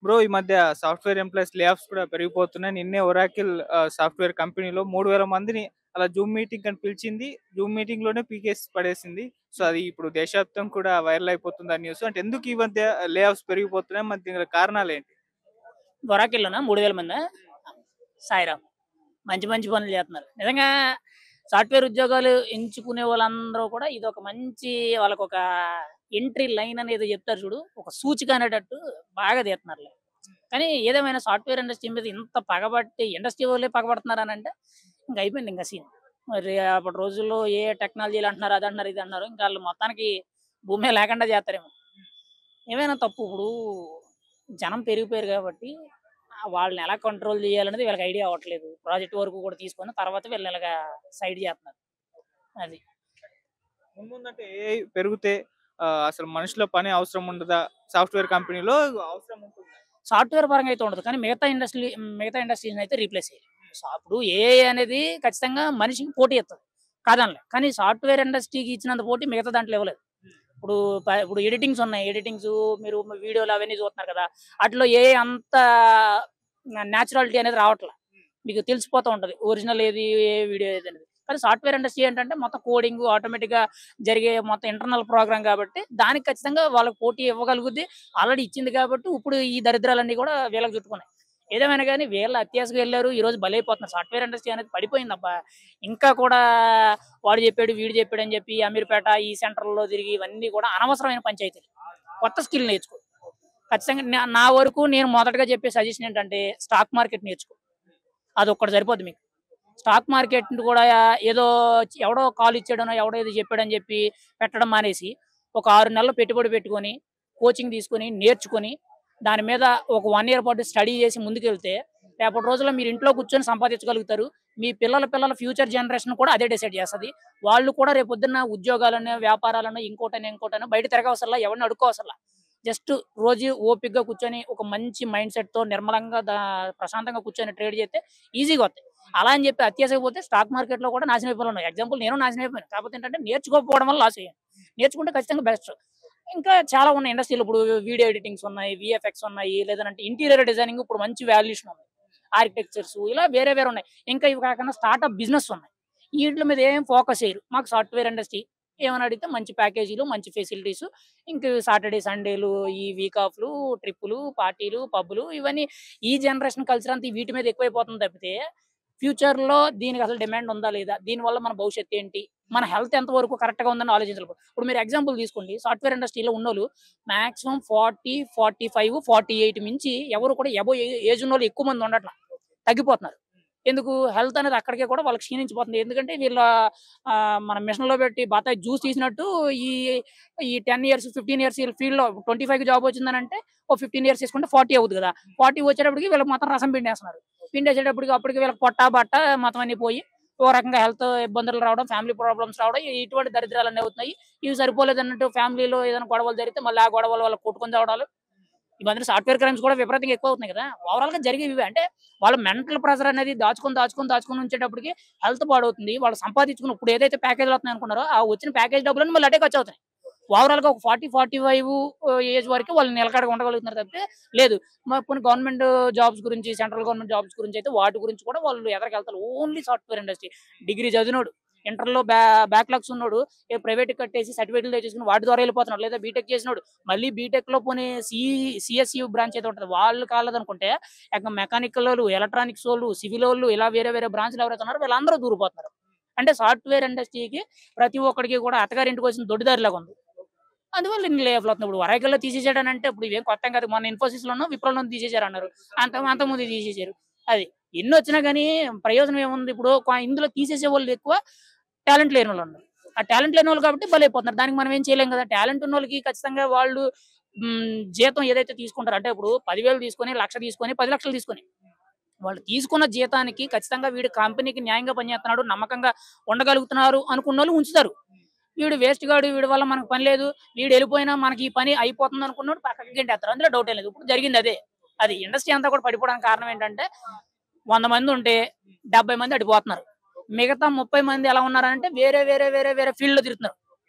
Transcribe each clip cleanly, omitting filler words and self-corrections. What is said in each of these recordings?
Bro ఈ మధ్య software employees లే ఆఫ్స్ కూడా పెరిగిపోతున్నాయి. నిన్నే ఒరాకిల్ సాఫ్ట్‌వేర్ కంపెనీలో 3000 మందిని అలా జూమ్ మీటింగ్ అని పిలిచింది. జూమ్ మీటింగ్‌లోనే పీకేసి పడేసింది. సో, అది ఇప్పుడు దేశవ్యాప్తం కూడా వైరల్ అయిపోతుంది ఆ న్యూస్. అంటే ఎందుకు ఈ మధ్య లే ఆఫ్స్ పెరిగిపోతున్నాయి? మరి దీనికి కారణాలేంటి? వరాకిల్‌లోనా 3000 మందా? సాయిరాం. మంచి మంచి పనులు చేస్తున్నారు. నిజంగా సాఫ్ట్‌వేర్ ఉద్యోగాలు ఎంచుకునే వాళ్ళందరూ కూడా ఇదొక మంచి వాళ్ళకొక ఎంట్రీ లైన్ అనేది చెప్తారు చూడు. ఒక సూచిక అనేటట్టు బాగా తీస్తున్నారులే. కానీ ఏదేమైనా సాఫ్ట్‌వేర్ ఇండస్ట్రీ మీద ఇంత పగబట్టి ఇండస్ట్రీ వాళ్ళే పగబడుతున్నారనంటే ఇంక అయిపోయింది ఇంక సీన్. మరి అప్పటి రోజుల్లో ఏ టెక్నాలజీలు అంటున్నారు, అది అంటున్నారు, ఇది అంటున్నారు. ఇంకా ఆళ్ళు మొత్తానికి భూమే లేకుండా చేస్తారేమో. ఏమైనా తప్పు ఇప్పుడు జనం పెరిగిపోయారు కాబట్టి వాళ్ళని ఎలా కంట్రోల్ చేయాలనేది వీళ్ళకి ఐడియా అవ్వట్లేదు. ప్రాజెక్ట్ వరకు కూడా తీసుకొని తర్వాత వీళ్ళని ఇలాగా సైడ్ చేస్తున్నారు. అది. మున్ముందంటే ఏఐ పెరిగితే అసలు మనుషుల పని అవసరం ఉండదా? సాఫ్ట్‌వేర్ కంపెనీలో అవసరం ఉంటుందా? సాఫ్ట్‌వేర్ పరంగా అయితే ఉండదు. కానీ మిగతా ఇండస్ట్రీస్‌ని అయితే రీప్లేస్ చేయాలి. ఇప్పుడు ఏఐ అనేది ఖచ్చితంగా మనిషికి పోటీ ఇత్తది. కాదనలే. కానీ సాఫ్ట్‌వేర్ ఇండస్ట్రీకి ఇచ్చినంత పోటీ మిగతా దాంట్లో ఇవ్వలేదు. ఇప్పుడు ఇప్పుడు ఎడిటింగ్స్ ఉన్నాయి. మీరు వీడియోలు అవన్నీ చూస్తున్నారు కదా! ఆటిలో ఏఐ అంత నేచురాలిటీ అనేది రావట్ల. మీకు తెలిసిపోతా ఉంటది. ఒరిజినల్ ఏది, ఏ వీడియో ఏదనేది. కానీ సాఫ్ట్‌వేర్ ఇండస్ట్రీ ఏంటంటే మొత్తం కోడింగ్ ఆటోమేటిక్‌గా జరిగే మొత్తం ఇంటర్నల్ ప్రోగ్రామ్ కాబట్టి దానికి ఖచ్చితంగా వాళ్ళకి పోటీ ఇవ్వగలుగుద్ది. ఆల్రెడీ ఇచ్చింది కాబట్టి ఇప్పుడు ఈ దరిద్రాలన్నీ కూడా వీళ్ళకి చుట్టుకున్నాయి. ఏదేమైనా గాని వీళ్ళు అత్యాశకు వెళ్లారు. ఈరోజు బలైపోతున్నారు. సాఫ్ట్‌వేర్ ఇండస్ట్రీ అనేది పడిపోయిందబ్బా! ఇంకా కూడా వాడు చెప్పాడు, వీడు చెప్పాడని చెప్పి అమీర్‌పేట ఈ సెంటర్‌లో తిరిగి ఇవన్నీ కూడా అనవసరమైన పంచాయతీలు. కొత్త స్కిల్ నేర్చుకో. ఖచ్చితంగా నా వరకు నేను మొదటగా చెప్పే సజెషన్ ఏంటంటే స్టాక్ మార్కెట్ నేర్చుకో. అదొక్కటి సరిపోద్ది మీకు. స్టాక్ మార్కెట్ కూడా ఏదో ఎవడో కాల్ ఇచ్చాడనో, ఎవడో ఏదో చెప్పాడని చెప్పి పెట్టడం మానేసి, ఒక 6 నెలలు పెట్టుబడి పెట్టుకొని, కోచింగ్ తీసుకొని, నేర్చుకొని, దాని మీద ఒక 1 ఇయర్ పాటు స్టడీ చేసి ముందుకెళ్తే, రేపటి రోజుల్లో మీరు ఇంట్లో కూర్చొని సంపాదించగలుగుతారు. మీ పిల్లల ఫ్యూచర్ జనరేషన్ కూడా అదే డిసైడ్ చేస్తది. వాళ్ళు కూడా రేపొద్దున్న ఉద్యోగాలనో, వ్యాపారాలనో, ఇంకోటనో బయట తిరగవసరలా, ఎవరిని అడుక్కోవసరలా. జస్ట్ రోజు ఓపికగా కూర్చొని, ఒక మంచి మైండ్ సెట్‌తో నిర్మలంగా ప్రశాంతంగా కూర్చొని ట్రేడ్ చేస్తే ఈజీగా వస్తాయి. అలా అని చెప్పి అత్యాశకు పోతే స్టాక్ మార్కెట్‌లో కూడా నాశనం అయిపోవాలన్నాయి. ఎగ్జాంపుల్ నేను నాశనం అయిపోయాను. కాకపోతే ఏంటంటే నేర్చుకోకపోవడం వల్ల లాస్ అయ్యాను. నేర్చుకుంటే ఖచ్చితంగా బెస్ట్. ఇంకా చాలా ఉన్నాయి ఇండస్ట్రీలో ఇప్పుడు వీడియో ఎడిటింగ్స్ ఉన్నాయి, వీఎఫ్ఎక్స్ ఉన్నాయి, లేదంటే ఇంటీరియర్ డిజైనింగ్ ఇప్పుడు మంచి వాల్యుయేషన్ ఉంది. ఆర్కిటెక్చర్స్ ఇలా వేరే వేరే ఉన్నాయి. ఇంకా ఇవి కాకుండా స్టార్టప్ బిజినెస్ ఉన్నాయి. ఈట్ల మీద ఏం ఫోకస్ చేయరు. మాకు సాఫ్ట్‌వేర్ ఇండస్ట్రీ ఏమని అడిగితే మంచి ప్యాకేజీలు, మంచి ఫెసిలిటీస్ ఇంక సాటర్‌డే, సండేలు, ఈ వీక్ ఆఫ్‌లు, ట్రిప్పులు, పార్టీలు, పబ్బులు ఇవన్నీ ఈ జనరేషన్ కల్చర్ అంతా వీటి మీద ఎక్కువైపోతుంది తప్పితే ఫ్యూచర్‌లో దీనికసలు డిమాండ్ ఉందా? లేదా? దీనివల్ల మన భవిష్యత్తు ఏంటి? మన హెల్త్ ఎంత వరకు కరెక్ట్‌గా ఉందని ఆలోచించాలి. ఇప్పుడు మీరు ఎగ్జాంపుల్ తీసుకోండి. సాఫ్ట్‌వేర్ ఇండస్ట్రీలో ఉన్నోళ్ళు మాక్సిమం 40, 45, 48 మించి ఎవరు కూడా అబోవ్ ఏజ్ ఉన్నోళ్ళు ఎక్కువ మంది ఉండట్ల. తగ్గిపోతున్నారు. ఎందుకు? హెల్త్ అనేది అక్కడికే కూడా వాళ్ళకి క్షీణించిపోతుంది. ఎందుకంటే మన మిషన్‌లో పెట్టి బత్తాయి జ్యూస్ తీసినట్టు ఈ ఈ 10 ఇయర్స్, 15 ఇయర్స్ ఈళ్ళ ఫీల్డ్‌లో 25కి జాబ్ వచ్చిందనంటే ఓ 15 ఇయర్స్ చేసుకుంటే 40 అవుద్ది కదా! 40 వచ్చేటప్పటికి వీళ్ళకి మొత్తం రసం పిండేస్తున్నారు. పిండేసేటప్పటికి అప్పటికి వీళ్ళకి పొట్ట, బట్ట మొత్తం అన్నీ పోయి ఓ రకంగా హెల్త్ ఇబ్బందులు రావడం, ఫ్యామిలీ ప్రాబ్లమ్స్ రావడం ఇటువంటి దరిద్రాలన్నీ అవుతున్నాయి. ఇవి సరిపోలేదన్నట్టు ఫ్యామిలీలో ఏదైనా గొడవలు జరిగితే మళ్ళీ ఆ గొడవల వల్ల కొట్టుకొని చావడాలు ఈ మధ్యన సాఫ్ట్‌వేర్ క్రైమ్స్ కూడా విపరీతంగా ఎక్కువవుతున్నాయి కదా! ఓవరాల్‌గా జరిగేవి ఇవే. అంటే వాళ్ళ మెంటల్ ప్రెషర్ అనేది దాచుకొని ఉంచేటప్పటికి హెల్త్ పాడవుతుంది. వాళ్ళు సంపాదించుకున్న ఇప్పుడు ఏదైతే ప్యాకేజ్‌లు వస్తున్నాయనుకున్నారో, ఆ వచ్చిన ప్యాకేజ్ డబ్బులన్నీ మళ్ళీ అటే ఖర్చవుతున్నాయి. ఓవరాల్‌గా ఒక 40, 45 ఏజ్ వరకు వాళ్ళు నిలకడగా ఉండగలుగుతున్నారు తప్పితే లేదు. పోనీ గవర్నమెంట్ జాబ్స్ గురించి, సెంట్రల్ గవర్నమెంట్ జాబ్స్ గురించయితే వాటి గురించి కూడా వాళ్ళు ఎదరికెళ్తారు. Only software industry. డిగ్రీ చదివినోడు, ఇంటర్‌లో బ్యాక్‌లాగ్స్ ఉన్నోడు ప్రైవేట్‌కి కట్టేసి సర్టిఫికేట్‌లు తెచ్చేసుకొని వాటి ద్వారా ఎళ్ళిపోతున్నాడు. లేదా బీటెక్ చేసినోడు మళ్ళీ బీటెక్‌లో పోనీ సీఎస్‌యు బ్రాంచ్ ఏదో ఉంటది. వాళ్ళు కాలేదనుకుంటే ఏకంగా మెకానికలోళ్ళు, ఎలక్ట్రానిక్సోళ్ళు, సివిలోళ్ళు ఇలా వేరే వేరే బ్రాంచ్‌లు ఎవరైతే ఉన్నారో వీళ్ళందరూ దూరిపోతున్నారు. అంటే సాఫ్ట్‌వేర్ ఇండస్ట్రీకి ప్రతి ఒక్కడికి కూడా అత్తగారింటికొచ్చిన దొడ్డిదారిలాగా ఉంది. అందువల్ల ఇన్ని లే ఆఫ్‌లు వస్తున్నాయి. ఇప్పుడు ఒరాకిల్‌లో తీసేసాడనంటే ఇప్పుడు ఇవేం కొత్తేం కాదు. మొన్న ఇన్ఫోసిస్‌లోనో, విప్రోలోనో తీసేసారన్నారు. అంతకుముందు తీసేసారు. అది. ఎన్నొచ్చినా గాని ప్రయోజనం ఏముంది? ఇప్పుడు ఇందులో తీసేసేవాళ్ళు ఎక్కువ, టాలెంట్ లేనోళ్ళున్నారు. ఆ టాలెంట్ లేనోళ్ళు కాబట్టి బలైపోతున్నారు. దానికి మనం ఏం చేయలేం కదా! టాలెంట్ ఉన్నోళ్ళకి ఖచ్చితంగా వాళ్ళు జీతం ఏదైతే తీసుకుంటారో అంటే ఇప్పుడు 10,000 తీసుకొని, 1,00,000 తీసుకొని, 10,00,000 తీసుకొని వాళ్ళు తీసుకున్న జీతానికి ఖచ్చితంగా వీడు కంపెనీకి న్యాయంగా పనిచేస్తున్నాడు, నమ్మకంగా ఉండగలుగుతున్నారు అనుకున్నోళ్ళు ఉంచుతారు. వీడు వేస్ట్ గాడు, వీడి వల్ల మనకు పని లేదు, వీడెళ్ళిపోయినా మనకి ఈ పని అయిపోతుంది అనుకున్నోడు పక్కకి గెంటేస్తారు. అందులో డౌటే లేదు. ఇప్పుడు జరిగిందదే. అది ఇండస్ట్రీ అంతా కూడా పడిపోవడానికి కారణం ఏంటంటే 100 మందుంటే 70 మంది అటు పోతున్నారు. మిగతా 30 మంది ఎలా ఉన్నారంటే వేరే ఫీల్డ్‌లో తిరుగుతున్నారు.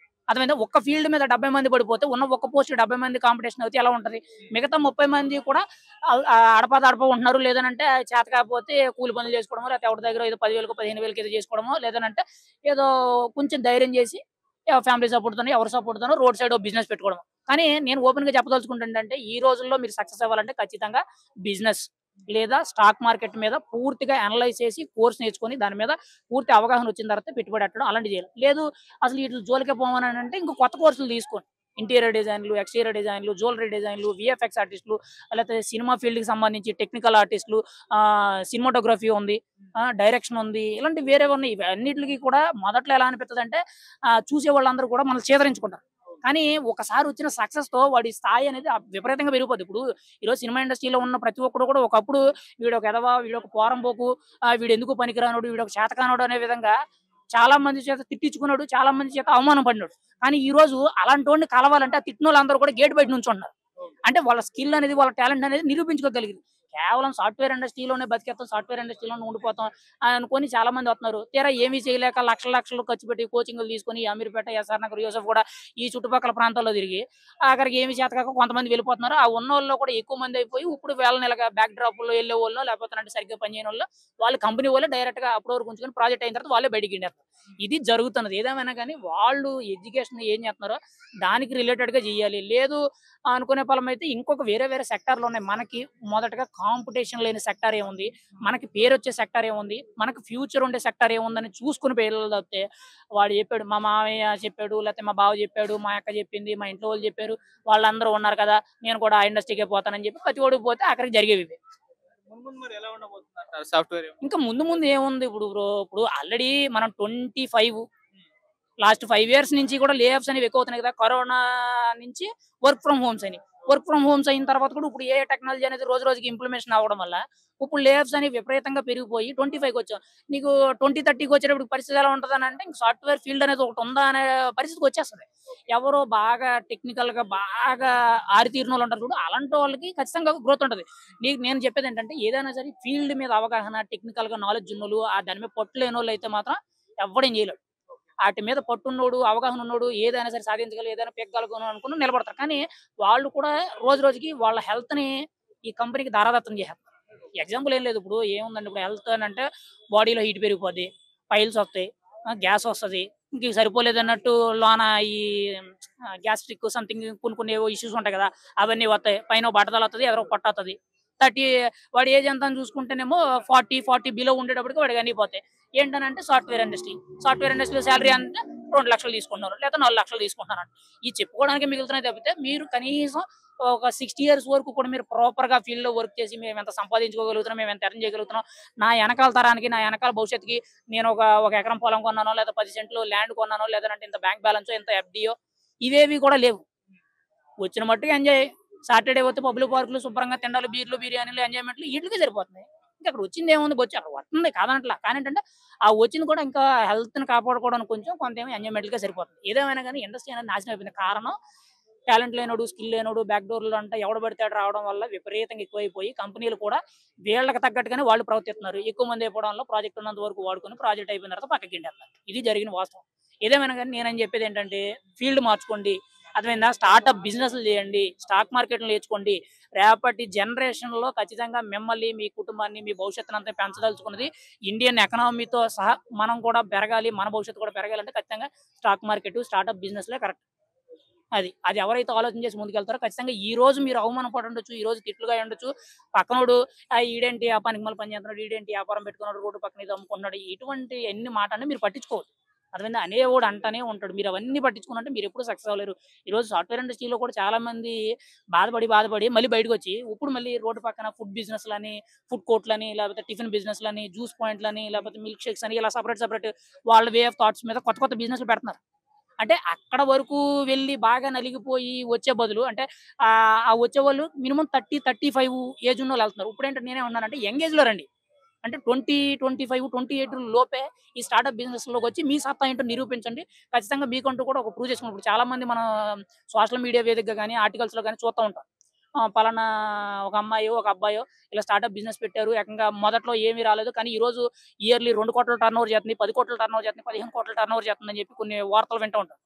అర్థమైందా? ఒక్క ఫీల్డ్ మీద 70 మంది పడిపోతే ఉన్న ఒక్క పోస్ట్ 70 మంది కాంపిటీషన్ అవుతే ఎలా ఉంటది? మిగతా 30 మంది కూడా అడపా ఉంటున్నారు. లేదనంటే చేత కాకపోతే కూలి పనులు చేసుకోవడమో, లేకపోతే ఎవరి దగ్గర ఏదో 10,000కో, 15,000కో ఏదో చేసుకోవడమో, లేదనంటే ఏదో కొంచెం ధైర్యం చేసి ఫ్యామిలీ సపోర్ట్‌తోనో, ఎవరి సపోర్ట్‌తోనో రోడ్ సైడ్ బిజినెస్ పెట్టుకోవడం. కానీ నేను ఓపెన్‌గా చెప్పదలుచుకుంటుందంటే ఈ రోజుల్లో మీరు సక్సెస్ అవ్వాలంటే ఖచ్చితంగా బిజినెస్ లేదా స్టాక్ మార్కెట్ మీద పూర్తిగా అనలైజ్ చేసి కోర్స్ నేర్చుకొని దాని మీద పూర్తి అవగాహన వచ్చిన తర్వాత పెట్టుబడి పెట్టడం అలాంటివి చేయాలి. లేదు అసలు వీటి జోలికే పోమనంటే ఇంకో కొత్త కోర్సులు తీసుకోండి. ఇంటీరియర్ డిజైన్‌లు, ఎక్స్‌టీరియర్ డిజైన్‌లు, జ్యువెలరీ డిజైన్‌లు, వీఎఫ్ఎక్స్ ఆర్టిస్టులు, లేకపోతే సినిమా ఫీల్డ్‌కి సంబంధించి టెక్నికల్ ఆర్టిస్టులు, సినిమాటోగ్రఫీ ఉంది, డైరెక్షన్ ఉంది. ఇలాంటివి వేరేవి ఉన్నాయి. ఇవన్నిట్లికి కూడా మొదట్లో ఎలా అనిపిస్తదంటే చూసేవాళ్ళందరూ కూడా మనల్ని చేదరించుకుంటారు. కానీ ఒకసారి వచ్చిన సక్సెస్‌తో వాడి స్థాయి అనేది విపరీతంగా పెరిగిపోద్ది. ఇప్పుడు ఈరోజు సినిమా ఇండస్ట్రీలో ఉన్న ప్రతి ఒక్కడు కూడా ఒకప్పుడు వీడొక ఎదవ, వీడొక పోరంబోకు, వీడెందుకు పనికిరానోడు, వీడొక చేతకానోడు అనే విధంగా చాలా మంది చేత తిట్టించుకున్నాడు. చాలా మంది చేత అవమానం పడినాడు. కానీ ఈ రోజు అలాంటోడిని కలవాలంటే ఆ తిట్టినోళ్ళందరూ కూడా గేట్ బయట నుంచుంటున్నారు. అంటే వాళ్ళ స్కిల్ అనేది, వాళ్ళ టాలెంట్ అనేది నిరూపించుకోగలిగింది. కేవలం సాఫ్ట్‌వేర్ ఇండస్ట్రీలోనే బతికేత్తాం, సాఫ్ట్‌వేర్ ఇండస్ట్రీలోనే ఉండిపోతాం అనుకోని చాలా మంది వస్తున్నారు. తీరా ఏమీ చేయలేక లక్షలు లక్షలు ఖర్చు పెట్టి కోచింగ్‌లు తీసుకొని అమీర్పేట, ఎస్ఆర్ నగర్, యూసఫ్ కూడా ఈ చుట్టుపక్కల ప్రాంతాల్లో తిరిగి ఆఖరికి ఏమి చేతకాక కొంతమంది వెళ్ళిపోతున్నారు. ఆ ఉన్నోళ్ళలో కూడా ఎక్కువ మంది అయిపోయి ఇప్పుడు వీళ్ళని ఇలాగ బ్యాక్ డ్రాప్‌లో ఎళ్ళేవోళ్ళో లేకపోతే సరిగ్గా పని చేయనోళ్ళో వాళ్ళు కంపెనీ వోళ్ళే డైరెక్ట్‌గా అప్పటి వరకు ఉంచుకొని ప్రాజెక్ట్ అయిన తర్వాత వాళ్ళే బయటికి గిండేస్తారు. ఇది జరుగుతున్నది. ఏదేమైనా గానీ వాళ్ళు ఎడ్యుకేషన్ ఏం చేస్తున్నారో దానికి రిలేటెడ్‌గా చేయాలి. లేదు అనుకునే ఫలమైతే ఇంకొక వేరే వేరే సెక్టార్‌లు ఉన్నాయి. మనకి మొదటగా కాంపిటీషన్ లేని సెక్టార్ ఏముంది? మనకి పేరొచ్చే సెక్టార్ ఏముంది? మనకు ఫ్యూచర్ ఉండే సెక్టార్ ఏముందని చూసుకొని వెళ్ళాలి తప్పితే వాడు చెప్పాడు, మా మామయ్య చెప్పాడు, లేకపోతే మా బావ చెప్పాడు, మా అక్క చెప్పింది, మా ఇంట్లో వాళ్ళు చెప్పారు, వాళ్ళందరూ ఉన్నారు కదా! నేను కూడా ఆ ఇండస్ట్రీకే పోతానని చెప్పి ప్రతి ఒక్కడు పోతే ఆఖరికి జరిగేవి ఇవే. ముందు ముందు మరి ఎలా ఉండబోతుందంటారు సాఫ్ట్‌వేర్ ఇంకా ముందు ముందు ఏముంది ఇప్పుడు బ్రో, ఇప్పుడు ఆల్రెడీ మనం 25 లాస్ట్ 5 ఇయర్స్ నుంచి కూడా లే ఆఫ్స్ అనేవి ఎక్కువవుతున్నాయి కదా! కరోనా నుంచి వర్క్ ఫ్రమ్ హోమ్స్ అని. వర్క్ ఫ్రమ్ హోమ్స్ అయిన తర్వాత కూడా ఇప్పుడు ఏఐ టెక్నాలజీ అనేది రోజు రోజుకి ఇంప్లిమెంటేషన్ అవ్వడం వల్ల ఇప్పుడు లే ఆఫ్స్ అనేవి విపరీతంగా పెరిగిపోయి 25కి వచ్చాం. నీకు 20, 30కి వచ్చేటప్పటికి పరిస్థితి ఎలా ఉంటదనంటే ఇంక సాఫ్ట్‌వేర్ ఫీల్డ్ అనేది ఒకటి ఉందా అనే పరిస్థితికి వచ్చేస్తది. ఎవరో బాగా టెక్నికల్‌గా బాగా ఆరితేరినోళ్ళు ఉంటారు చూడు, అలాంటి వాళ్ళకి ఖచ్చితంగా గ్రోత్ ఉంటది. నేను చెప్పేదేంటంటే ఏదైనా సరే ఫీల్డ్ మీద అవగాహన, టెక్నికల్‌గా నాలెడ్జ్ ఉన్నోళ్ళు, దాని మీద పట్టు లేనోళ్ళైతే మాత్రం ఎవ్వడేం చేయలేడు. ఆటి మీద పట్టున్నోడు, అవగాహన ఉన్నోడు ఏదైనా సరే సాధించగలరు, ఏదైనా పెగ్గలుగును అనుకుని నిలబడతారు. కానీ వాళ్ళు కూడా రోజు రోజుకి వాళ్ళ హెల్త్‌ని ఈ కంపెనీకి దారాదత్తం చేసేస్తారు. ఎగ్జాంపుల్ ఏం లేదు. ఇప్పుడు ఏముందండి, ఇప్పుడు హెల్త్ అనంటే బాడీలో హీట్ పెరిగిపోద్ది, పైల్స్ వస్తాయి, గ్యాస్ వస్తది. ఇంక ఇవి సరిపోలేదన్నట్టు లోన ఈ గ్యాస్ట్రిక్ సంథింగ్ కొన్ని కొన్ని ఏవో ఇష్యూస్ ఉంటాయి కదా! అవన్నీ వస్తాయి. పైన బట్టతలొత్తది, ఎదర పొట్టొత్తది. 30 వాడి ఏజ్ ఎంత అని చూసుకుంటేనేమో 40 బిలో ఉండేటప్పటికి వాడికి అన్నీ పోతాయి. ఏంటనంటే సాఫ్ట్‌వేర్ ఇండస్ట్రీ. సాఫ్ట్‌వేర్ ఇండస్ట్రీలో సాలరీ అంటే 2,00,000 తీసుకుంటున్నారు. లేకపోతే 4,00,000 తీసుకుంటున్నారు. ఇయి చెప్పుకోవడానికే మిగులుతున్నాయి తప్పితే మీరు కనీసం ఒక 60 ఇయర్స్ వరకు కూడా మీరు ప్రాపర్‌గా ఫీల్డ్‌లో వర్క్ చేసి మేమెంత సంపాదించుకోగలుగుతున్నాం, మేమెంత ఎర్న్ చేయగలుగుతున్నాం, నా ఎనకాల తరానికి, నా ఎనకాల భవిష్యత్తుకి నేను ఒక ఎకరం పొలం కొన్నానో, లేదా 10 సెంట్లు ల్యాండ్ కొన్నానో, లేదంటే ఇంత బ్యాంక్ బ్యాలెన్సో, ఇంత ఎఫ్‌డియో ఇవేవి కూడా లేవు. వచ్చిన మట్టుకు ఎంజాయ్. సాటర్‌డే పోతే పబ్‌లు, పార్కులు శుభ్రంగా తిండాలు, బీర్లు, బిర్యానీలు, ఎంజాయ్‌మెంట్లు ఈట్లికే సరిపోతున్నాయి. ఇంకా అక్కడ వచ్చిందేముంది బొచ్చు, అక్కడ వస్తుంది కాదనట్లా. కానీ ఏంటంటే, ఆ వచ్చింది కూడా ఇంకా హెల్త్‌ని కాపాడుకోవడానికి కొంచెం కొంతేమో ఎంజాయ్‌మెంట్‌లకే సరిపోతుంది. ఏదేమైనా గానీ ఇండస్ట్రీ అనేది నాశనం అయిపోయింది. కారణం టాలెంట్ లేనోడు, స్కిల్ లేనోడు, బ్యాక్ డోర్‌లు అంటే ఎవడు పడితే ఆడు రావడం వల్ల విపరీతంగా ఎక్కువైపోయి కంపెనీలు కూడా వీళ్ళకి తగ్గట్టుగానే వాళ్ళు ప్రవర్తిస్తున్నారు. ఎక్కువ మంది అయిపోవడం వల్ల ప్రాజెక్ట్ ఉన్నంత వరకు వాడుకొని ప్రాజెక్ట్ అయిపోయిన తర్వాత పక్కకి గిండేస్తున్నారు. ఇది జరిగిన వాస్తవం. ఏదేమైనా గానీ నేనేం చెప్పేదేంటంటే ఫీల్డ్ మార్చుకోండి. అర్థమైందా? స్టార్టప్ బిజినెస్‌లు చేయండి. స్టాక్ మార్కెట్‌లో నేర్చుకోండి. రేపటి జనరేషన్‌లో ఖచ్చితంగా మిమ్మల్ని, మీ కుటుంబాన్ని, మీ భవిష్యత్తునంతా పెంచదలుచుకున్నది ఇండియన్ ఎకానమీతో సహా మనం కూడా పెరగాలి. మన భవిష్యత్తు కూడా పెరగాలంటే ఖచ్చితంగా స్టాక్ మార్కెట్, స్టార్టప్ బిజినెస్‌లే కరెక్ట్. అది ఎవరైతే ఆలోచన చేసి ముందుకెళ్తారో ఖచ్చితంగా ఈ రోజు మీరు అవమాన పడుండొచ్చు. ఈ రోజు తిట్లుగా ఉండొచ్చు. పక్కనోడు ఈడేంటి ఆ పనికిమాలిన పని చేస్తున్నాడు, ఈడేంటి వ్యాపారం పెట్టుకున్నాడు, రోడ్డు పక్కన ఏదో అమ్ముకుంటున్నాడు. ఇటువంటి ఎన్ని మాటలని మీరు పట్టించుకోవద్దు. అర్థమైందా? అనేవాడు అంటానే ఉంటాడు. మీరు అవన్నీ పట్టించుకున్నంటే మీరెప్పుడు సక్సెస్ అవ్వలేరు. ఈరోజు సాఫ్ట్‌వేర్ ఇండస్ట్రీలో కూడా చాలా మంది బాధపడి మళ్ళీ బయటకొచ్చి ఇప్పుడు మళ్ళీ రోడ్డు పక్కన ఫుడ్ బిజినెస్‌లని, ఫుడ్ కోర్ట్‌లని, లేకపోతే టిఫిన్ బిజినెస్‌లని, జ్యూస్ పాయింట్‌లని, లేకపోతే మిల్క్ షేక్స్ అని ఇలా సెపరేట్ వాళ్ళ వే ఆఫ్ థాట్స్ మీద కొత్త కొత్త బిజినెస్‌లు పెడుతున్నారు. అంటే అక్కడ వరకు వెళ్లి బాగా నలిగిపోయి వచ్చే బదులు అంటే ఆ వచ్చేవాళ్ళు మినిమమ్ 30, 35 ఏజ్ ఉన్నోళ్ళు ఎళ్తున్నారు. ఇప్పుడేంటంటే నేనేమన్నానంటే యంగ్ ఏజ్‌లో రండి. అంటే 20, 25, 28 లోపే ఈ స్టార్టప్ బిజినెస్‌లోకొచ్చి మీ సత్తా ఏంటో నిరూపించండి. ఖచ్చితంగా మీకంటూ కూడా ఒక ప్రూవ్ చేసుకున్నప్పుడు ఇప్పుడు చాలా మంది మనం సోషల్ మీడియా వేదికగా గాని, ఆర్టికల్స్‌లో గాని చూస్తా ఉంటాం. పలానా ఒక అమ్మాయో, ఒక అబ్బాయో ఇలా స్టార్టప్ బిజినెస్ పెట్టారు. ఏకంగా మొదట్లో ఏమీ రాలేదు. కానీ ఈరోజు ఇయర్‌లీ 2,00,00,000 టర్నోవర్ చేస్తుంది, 10,00,00,000 టర్నోవర్ చేస్తుంది, 15,00,00,000 టర్నోవర్ చేస్తుందని చెప్పి కొన్ని వార్తలు వింటూ ఉంటాం.